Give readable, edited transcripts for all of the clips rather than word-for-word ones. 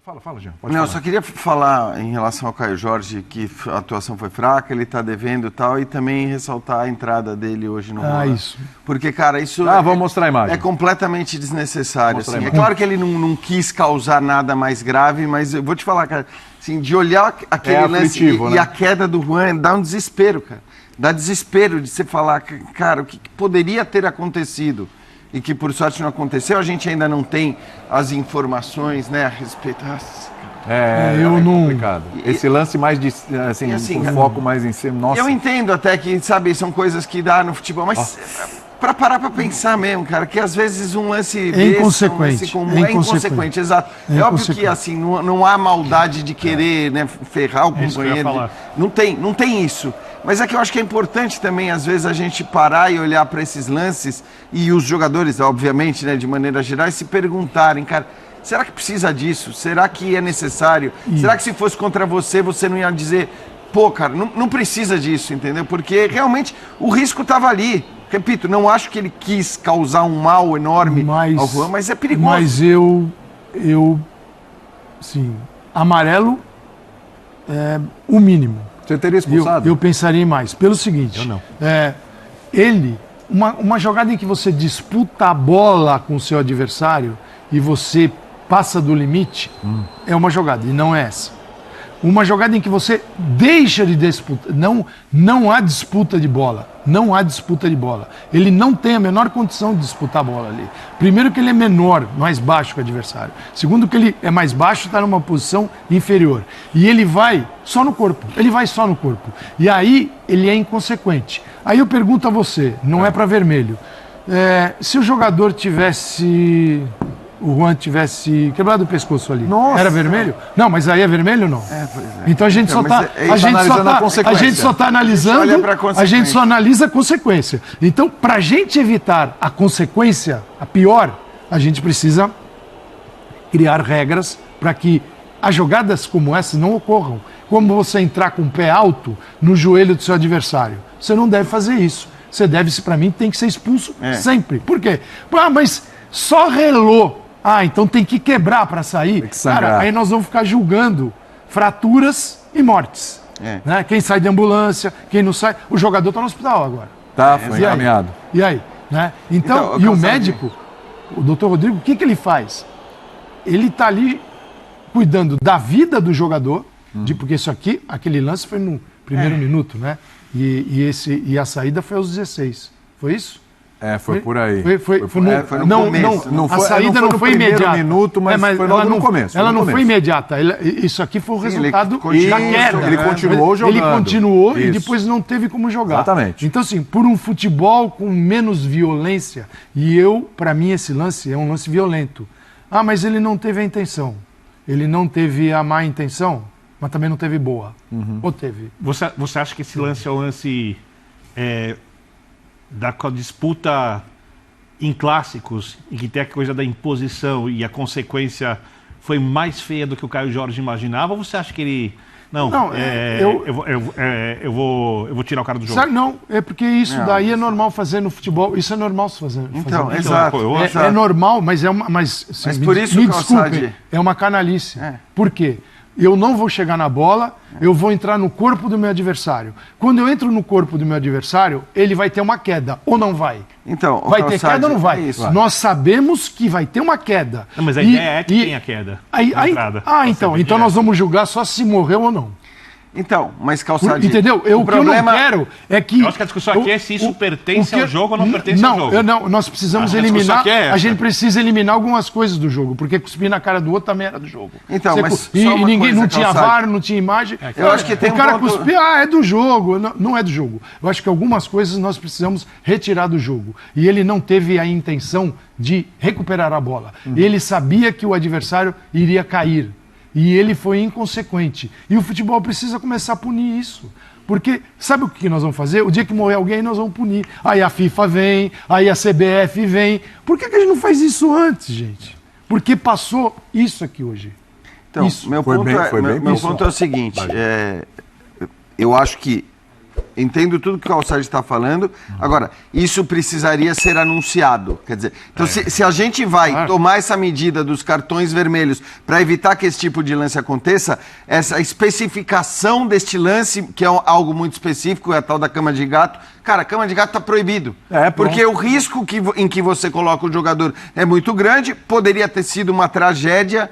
Fala, Jean. Não, eu só queria falar em relação ao Caio Jorge, que a atuação foi fraca, ele tá devendo e tal, e também ressaltar a entrada dele hoje no Rola. Isso. Porque, cara, isso vamos mostrar a imagem. É completamente desnecessário. Assim. É claro que ele não quis causar nada mais grave, mas eu vou te falar, cara, assim, de olhar aquele lance e a queda do Juan, dá um desespero, cara. Dá desespero de você falar, cara, o que poderia ter acontecido? E que por sorte não aconteceu, a gente ainda não tem as informações, né, a respeito. É complicado. Esse lance mais de assim, um foco mais em cima, nossa. Eu entendo até que, sabe, são coisas que dá no futebol, mas para parar para pensar mesmo, cara, que às vezes um lance inconsequente, é inconsequente, exato. É óbvio que assim, não há maldade de querer, né, ferrar o companheiro. Não tem isso. Mas é que eu acho que é importante também, às vezes, a gente parar e olhar para esses lances e os jogadores, obviamente, né, de maneira geral, se perguntarem, cara, será que precisa disso? Será que é necessário? Será que se fosse contra você, você não ia dizer, pô, cara, não precisa disso, entendeu? Porque realmente o risco estava ali. Repito, não acho que ele quis causar um mal enorme ao Juan, mas é perigoso. Mas sim, amarelo é o mínimo. Você teria expulsado? Eu pensaria em mais. Pelo seguinte, eu não. Uma jogada em que você disputa a bola com o seu adversário e você passa do limite, é uma jogada, e não é essa. Uma jogada em que você deixa de disputar, não há disputa de bola. Não há disputa de bola. Ele não tem a menor condição de disputar a bola ali. Primeiro que ele é menor, mais baixo que o adversário. Segundo que ele é mais baixo, está numa posição inferior. E ele vai só no corpo. Ele vai só no corpo. E aí ele é inconsequente. Aí eu pergunto a você, não é para vermelho. Se o jogador tivesse... O Juan tivesse quebrado o pescoço ali. Nossa. Era vermelho? Não, mas aí é vermelho ou não? Pois é. Então a gente só está analisando, a gente só analisa a consequência. Então, para a gente evitar a consequência, a pior, a gente precisa criar regras para que as jogadas como essas não ocorram. Como você entrar com o pé alto no joelho do seu adversário. Você não deve fazer isso. Você deve, para mim, tem que ser expulso sempre. Por quê? Mas só relou. Então tem que quebrar para sair. Cara, aí nós vamos ficar julgando fraturas e mortes. Né? Quem sai de ambulância, quem não sai. O jogador está no hospital agora. Foi encaminhado. E aí? Né? Então, e o médico, o doutor Rodrigo, o que ele faz? Ele está ali cuidando da vida do jogador, porque aquele lance foi no primeiro minuto, né? E a saída foi aos 16. Foi isso? Foi por aí. Foi no começo. A saída não foi imediata. Minuto, mas foi logo no começo. Ela não foi imediata. Isso aqui foi o resultado da queda. Ele continuou jogando. Ele continuou e depois não teve como jogar. Exatamente. Então, assim, por um futebol com menos violência, para mim, esse lance é um lance violento. Mas ele não teve a intenção. Ele não teve a má intenção, mas também não teve boa. Ou teve? Você acha que esse lance é o lance... da disputa em clássicos, e que tem a coisa da imposição e a consequência foi mais feia do que o Caio Jorge imaginava, ou você acha que ele... Eu vou tirar o cara do jogo? Não, é porque isso daí é normal fazer no futebol, isso é normal se fazer. Exato. É normal, mas por isso me desculpe, é uma canalice. Por quê? Eu não vou chegar na bola, eu vou entrar no corpo do meu adversário. Quando eu entro no corpo do meu adversário, ele vai ter uma queda, ou não vai? Então, vai ter queda ou não vai? Nós sabemos que vai ter uma queda. Não, mas a ideia é que tem a queda. Então nós vamos julgar só se morreu ou não. Então, mas Calçadinho... Entendeu? O que eu não quero é que... Eu acho que a discussão aqui é se isso pertence ao jogo ou não pertence ao jogo. Não, nós precisamos eliminar... A gente precisa eliminar algumas coisas do jogo, porque cuspir na cara do outro também era do jogo. Então, mas e ninguém não tinha VAR, não tinha imagem. Eu acho que tem o cara cuspir, é do jogo. Não é do jogo. Eu acho que algumas coisas nós precisamos retirar do jogo. E ele não teve a intenção de recuperar a bola. Ele sabia que o adversário iria cair. E ele foi inconsequente. E o futebol precisa começar a punir isso. Porque sabe o que nós vamos fazer? O dia que morrer alguém, nós vamos punir. Aí a FIFA vem, aí a CBF vem. Por que a gente não faz isso antes, gente? Porque passou isso aqui hoje. Então, meu ponto é o seguinte. Eu acho que Entendo tudo que o Calçade está falando. Agora, isso precisaria ser anunciado. Quer dizer, então se a gente vai tomar essa medida dos cartões vermelhos para evitar que esse tipo de lance aconteça, essa especificação deste lance, que é algo muito específico, é a tal da cama de gato, cara, a cama de gato está proibido. Porque o risco em que você coloca o jogador é muito grande, poderia ter sido uma tragédia.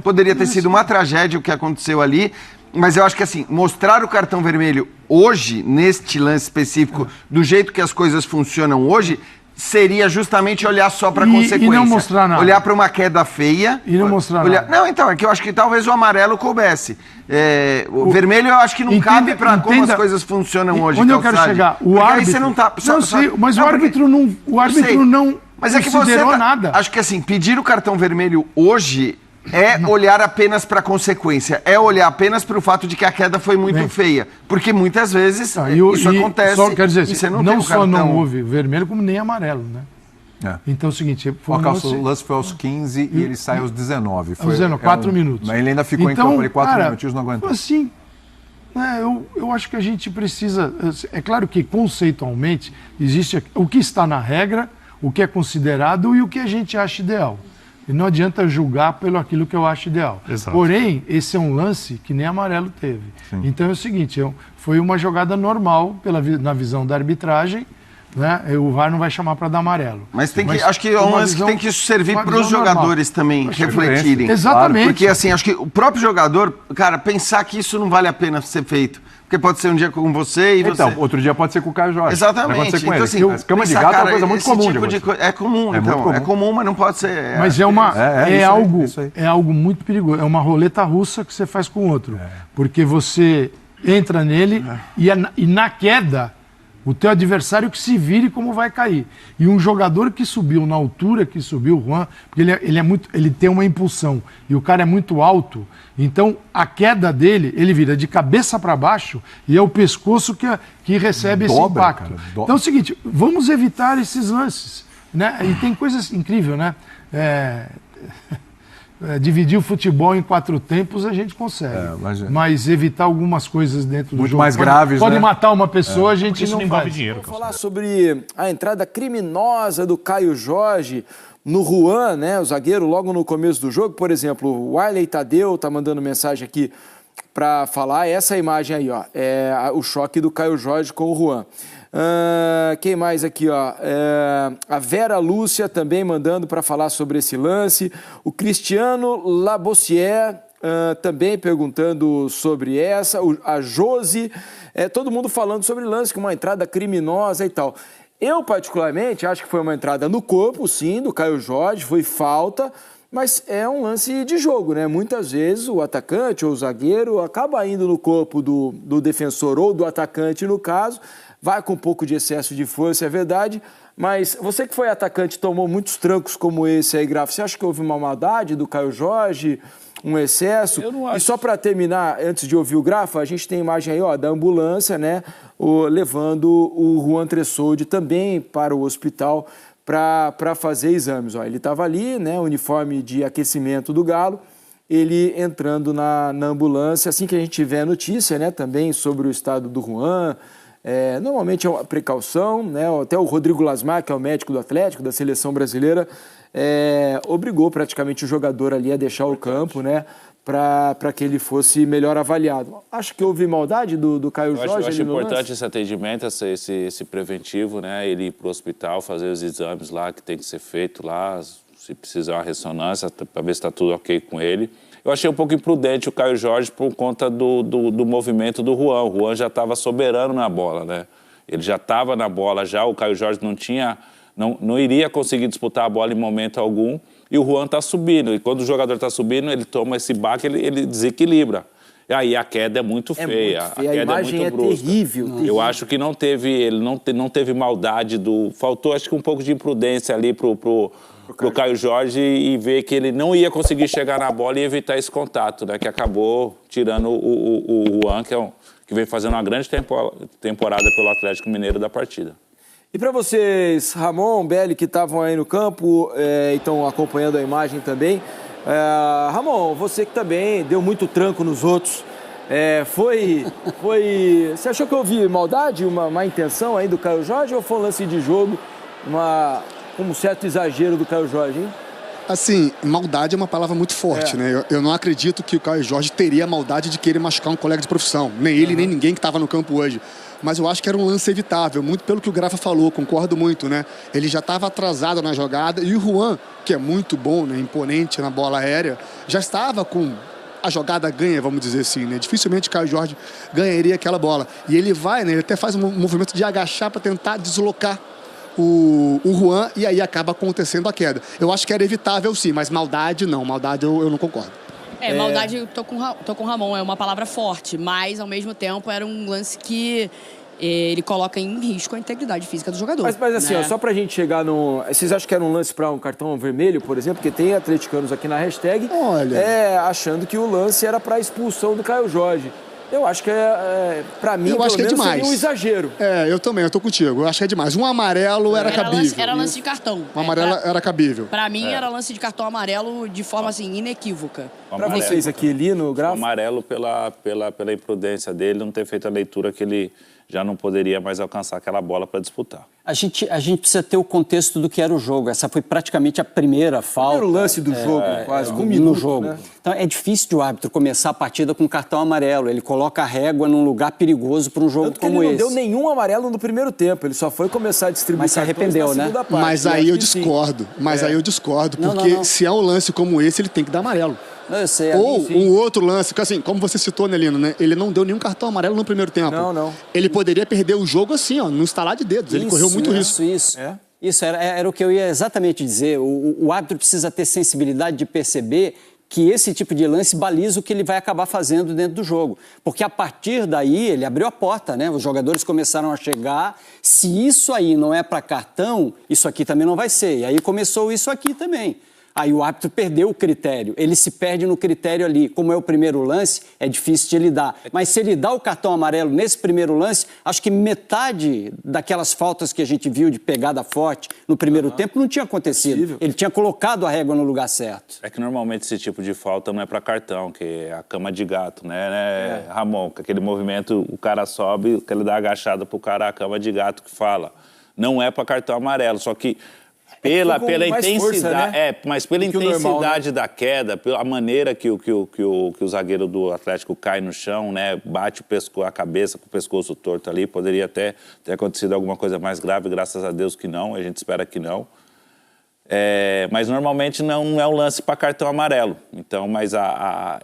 Poderia ter sido uma tragédia o que aconteceu ali. Mas eu acho que, assim, mostrar o cartão vermelho hoje, neste lance específico, do jeito que as coisas funcionam hoje, seria justamente olhar só para a consequência. E não mostrar nada. Olhar para uma queda feia. E não mostrar nada. Não, então, é que eu acho que talvez o amarelo coubesse. O vermelho eu acho que não cabe para como as coisas funcionam hoje. Onde eu quero chegar? O árbitro... Você não tá, mas o árbitro não... O árbitro não mas é que você nada. Acho que, assim, pedir o cartão vermelho hoje... olhar apenas para a consequência, olhar apenas para o fato de que a queda foi muito feia. Porque muitas vezes isso acontece. Quer dizer, e você não não houve vermelho, como nem amarelo, né? Então é o seguinte... O lance foi aos 15 e ele sai aos 19. Foi 4 minutos. Mas ele ainda ficou em campo ali 4 minutinhos, não aguentou. Assim, eu acho que a gente precisa... É claro que conceitualmente existe o que está na regra, o que é considerado e o que a gente acha ideal. E não adianta julgar pelo aquilo que eu acho ideal. Exato. Porém, esse é um lance que nem amarelo teve. Sim. Então é o seguinte, foi uma jogada normal na visão da arbitragem, né? O VAR não vai chamar para dar amarelo. Mas acho que é um lance que tem que servir para os jogadores também refletirem. Exatamente. Claro, porque assim, acho que o próprio jogador, cara, pensar que isso não vale a pena ser feito. Porque pode ser um dia com você e você... Então, outro dia pode ser com o Caio Jorge. Exatamente. Então, assim, a cama de gato é uma coisa muito comum. É comum, então. É comum, mas não pode ser... Mas é algo muito perigoso. É uma roleta russa que você faz com o outro. Porque você entra nele e na queda... O teu adversário que se vire como vai cair. E um jogador que subiu na altura que subiu, o Juan, porque ele tem uma impulsão e o cara é muito alto, então a queda dele, ele vira de cabeça para baixo e é o pescoço que recebe esse impacto. Então é o seguinte, vamos evitar esses lances. Né? E tem coisas incríveis, né? Dividir o futebol em 4 tempos a gente consegue, mas evitar algumas coisas dentro do jogo mais graves, pode matar uma pessoa, a gente não envolve faz. Dinheiro. Vamos falar sobre a entrada criminosa do Caio Jorge no Juan, né, o zagueiro, logo no começo do jogo. Por exemplo, o Wiley Tadeu tá mandando mensagem aqui para falar essa imagem aí, ó, o choque do Caio Jorge com o Juan. Quem mais aqui, ó? A Vera Lúcia também mandando para falar sobre esse lance. O Cristiano Labossière também perguntando sobre a Josi, todo mundo falando sobre o lance, com uma entrada criminosa e tal. Eu, particularmente, acho que foi uma entrada no corpo, sim, do Caio Jorge, foi falta, mas é um lance de jogo, né? Muitas vezes o atacante ou o zagueiro acaba indo no corpo do defensor ou do atacante, no caso, vai com um pouco de excesso de força, é verdade, mas você que foi atacante tomou muitos trancos como esse aí, Graf, você acha que houve uma maldade do Caio Jorge, um excesso? Eu não acho. E só para terminar, antes de ouvir o Grafa, a gente tem imagem aí, ó, da ambulância, né, levando o Juan Tressoldi também para o hospital para fazer exames. Ó, ele estava ali, né, uniforme de aquecimento do Galo, ele entrando na ambulância, assim que a gente tiver notícia, né, também sobre o estado do Juan. Normalmente é uma precaução, né? Até o Rodrigo Lasmar, que é o médico do Atlético, da seleção brasileira, obrigou praticamente o jogador ali a deixar o campo, né? Para que ele fosse melhor avaliado. Acho que houve maldade do Caio Jorge. Eu acho importante esse atendimento, esse preventivo, né? Ele ir para o hospital, fazer os exames lá que tem que ser feito lá, se precisar uma ressonância, para ver se está tudo ok com ele. Eu achei um pouco imprudente o Caio Jorge por conta do movimento do Juan. O Juan já estava soberano na bola, né? Ele já estava na bola, o Caio Jorge não iria conseguir disputar a bola em momento algum, e o Juan está subindo. E quando o jogador está subindo, ele toma esse baque, ele desequilibra. E aí a queda é muito feia. A queda imagem é muito brusca. Terrível. Eu acho que ele não teve maldade faltou acho que um pouco de imprudência ali pro Caio Jorge e ver que ele não ia conseguir chegar na bola e evitar esse contato, né? Que acabou tirando o Juan, que vem fazendo uma grande temporada pelo Atlético Mineiro da partida. E para vocês, Ramon, Belli, que estavam aí no campo, estão acompanhando a imagem também. Ramon, você que também deu muito tranco nos outros, Você achou que houve maldade, uma má intenção aí do Caio Jorge, ou foi um lance de jogo, um certo exagero do Caio Jorge, hein? Assim, maldade é uma palavra muito forte, né? Eu não acredito que o Caio Jorge teria a maldade de querer machucar um colega de profissão. Nem ele, nem ninguém que estava no campo hoje. Mas eu acho que era um lance evitável, muito pelo que o Grafa falou, concordo muito, né? Ele já estava atrasado na jogada e o Juan, que é muito bom, né, imponente na bola aérea, já estava com a jogada ganha, vamos dizer assim, né? Dificilmente o Caio Jorge ganharia aquela bola. E ele vai, né? Ele até faz um movimento de agachar para tentar deslocar o Juan e aí acaba acontecendo a queda. Eu acho que era evitável sim, mas maldade não, maldade eu não concordo. Maldade, eu tô com o Ramon, é uma palavra forte, mas ao mesmo tempo era um lance que ele coloca em risco a integridade física do jogador. Mas assim, né? ó, só pra gente chegar no... Vocês acham que era um lance pra um cartão vermelho, por exemplo? Porque tem atleticanos aqui na hashtag achando que o lance era pra expulsão do Caio Jorge. Eu acho que pra mim, eu acho que é demais. Seria um exagero. Eu também, eu tô contigo. Eu acho que é demais. Um amarelo era cabível. Era lance de cartão. Um amarelo era cabível. Pra mim era lance de cartão amarelo de forma assim, inequívoca. Pra vocês aqui, Lino, Grafa? Amarelo pela imprudência dele, não ter feito a leitura que ele já não poderia mais alcançar aquela bola para disputar. A gente precisa ter o contexto do que era o jogo. Essa foi praticamente a primeira falta. O lance do jogo, quase, com um minuto, no jogo. Né? Então é difícil de o árbitro começar a partida com cartão amarelo. Ele coloca a régua num lugar perigoso para um jogo como esse. Ele não deu nenhum amarelo no primeiro tempo. Ele só foi começar a distribuir. Mas se arrependeu, né? Parte, mas aí eu discordo. Aí eu discordo, porque se é um lance como esse, ele tem que dar amarelo. Não, eu sei, ou um outro lance, que assim, como você citou, Nelino, né? Ele não deu nenhum cartão amarelo no primeiro tempo. Não. Ele poderia perder o jogo assim, ó, no estalar de dedos. Ele correu muito risco. Isso era o que eu ia exatamente dizer. O árbitro precisa ter sensibilidade de perceber que esse tipo de lance baliza o que ele vai acabar fazendo dentro do jogo. Porque a partir daí ele abriu a porta, né? Os jogadores começaram a chegar. Se isso aí não é para cartão, isso aqui também não vai ser. E aí começou isso aqui também. Aí o árbitro perdeu o critério, ele se perde no critério ali. Como é o primeiro lance, é difícil de ele dar. Mas se ele dá o cartão amarelo nesse primeiro lance, acho que metade daquelas faltas que a gente viu de pegada forte no primeiro tempo não tinha acontecido. Ele tinha colocado a régua no lugar certo. É que normalmente esse tipo de falta não é para cartão, que é a cama de gato, né? Ramon, com aquele movimento, o cara sobe, ele dá agachada pro cara, a cama de gato que fala. Não é para cartão amarelo, só que pela intensidade, força, né? Mas pela intensidade normal, né? Da queda, pela maneira que o zagueiro do Atlético cai no chão, né? Bate a cabeça com o pescoço torto ali, poderia até ter acontecido alguma coisa mais grave, graças a Deus que não, a gente espera que não. Mas normalmente não é um lance para cartão amarelo. Então, mas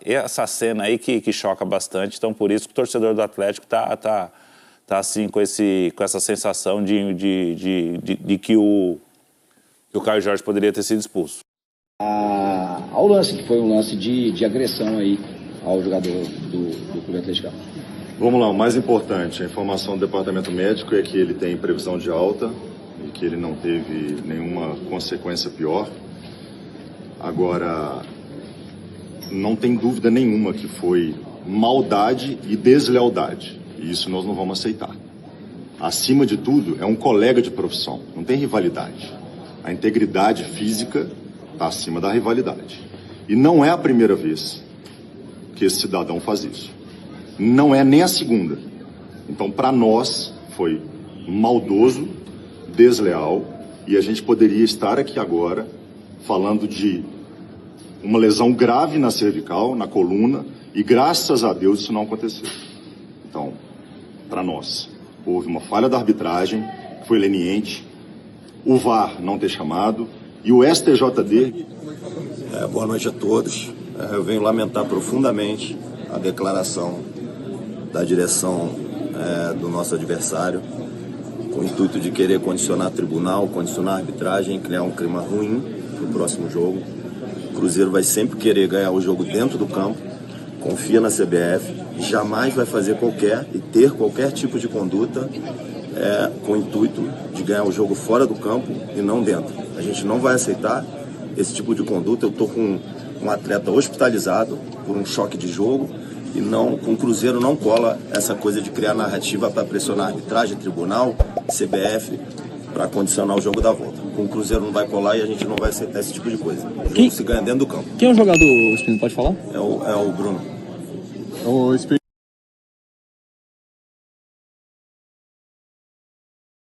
essa cena aí que choca bastante, então por isso que o torcedor do Atlético tá assim com essa sensação de que o Caio Jorge poderia ter sido expulso. Ao lance, que foi um lance de agressão aí ao jogador do Clube Atlético. Vamos lá, o mais importante, a informação do departamento médico é que ele tem previsão de alta e que ele não teve nenhuma consequência pior. Agora, não tem dúvida nenhuma que foi maldade e deslealdade, e isso nós não vamos aceitar. Acima de tudo, é um colega de profissão, não tem rivalidade. A integridade física está acima da rivalidade. E não é a primeira vez que esse cidadão faz isso. Não é nem a segunda. Então, para nós, foi maldoso, desleal, e a gente poderia estar aqui agora falando de uma lesão grave na cervical, na coluna, e graças a Deus isso não aconteceu. Então, para nós, houve uma falha da arbitragem, que foi leniente, o VAR não ter chamado e o STJD... Boa noite a todos. Eu venho lamentar profundamente a declaração da direção do nosso adversário, com o intuito de querer condicionar o tribunal, condicionar a arbitragem, criar um clima ruim no próximo jogo. O Cruzeiro vai sempre querer ganhar o jogo dentro do campo, confia na CBF, jamais vai fazer qualquer tipo de conduta com o intuito de ganhar o jogo fora do campo e não dentro. A gente não vai aceitar esse tipo de conduta. Eu estou com um atleta hospitalizado por um choque de jogo e com o Cruzeiro não cola essa coisa de criar narrativa para pressionar a arbitragem, tribunal, CBF, para condicionar o jogo da volta. Com o Cruzeiro não vai colar e a gente não vai aceitar esse tipo de coisa. O jogo se ganha dentro do campo. Quem é o jogador, Espino? Pode falar? É o Bruno. Ô, Espino.